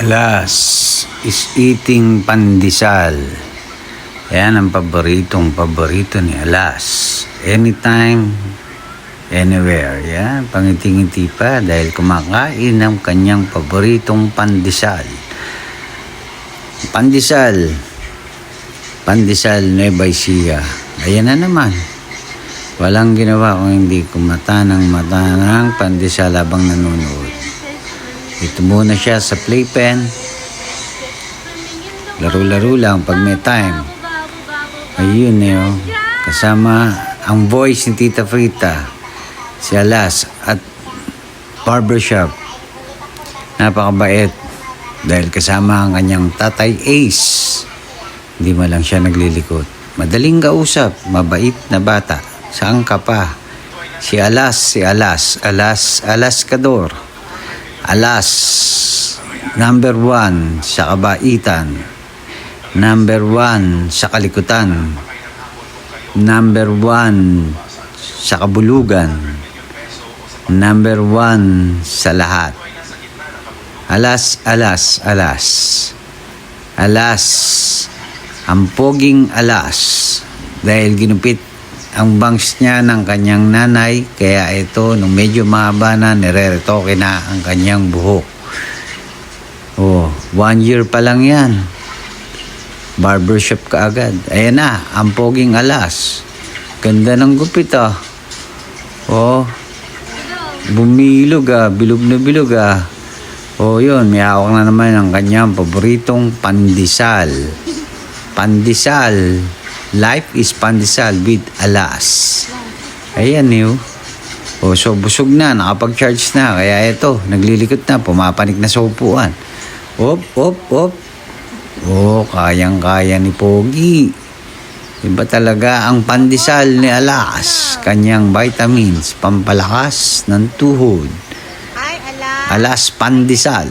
Alas is eating pandesal. Yan ang paborito ni Alas. Anytime, anywhere. Yan, pangiti-ngiti pa dahil kumakain ng kanyang paboritong pandesal. Pandesal Nueva Ecija. Ayan na naman. Walang ginawa kung hindi kumata ng pandesal habang nanonood. Ito muna siya sa playpen. Laro-laro lang pag may time. Ayun oh. Kasama ang voice ni Tita Frita, si Alas at barbershop. Napakabait dahil kasama ang kanyang tatay Ace. Hindi man lang siya naglilikot. Madaling kausap, mabait na bata. Saan ka pa? Si Alas Kador. Alas, number 1 sa kabaitan, number 1 sa kalikutan, number 1 sa kabulugan, number 1 sa lahat. Alas, ang poging Alas, dahil ginupit ang bangs niya ng kanyang nanay, kaya ito nung medyo mahaba na nire-retoke na ang kanyang buhok. 1 year pa lang yan, barbershop ka agad. Ayan na ang poging Alas, ganda ng gupit bumilog bilog na bilog yun, may hawak na naman ang kanyang paboritong pandesal. Life is pandesal with Alas. Ayan so busog na, nakapag-charge na. Kaya ito, naglilikot na, pumapanik na sa upuan. Kayang-kaya ni Pogi. Iba talaga ang pandesal ni Alas. Kanyang vitamins, pampalakas ng tuhod. Alas pandesal.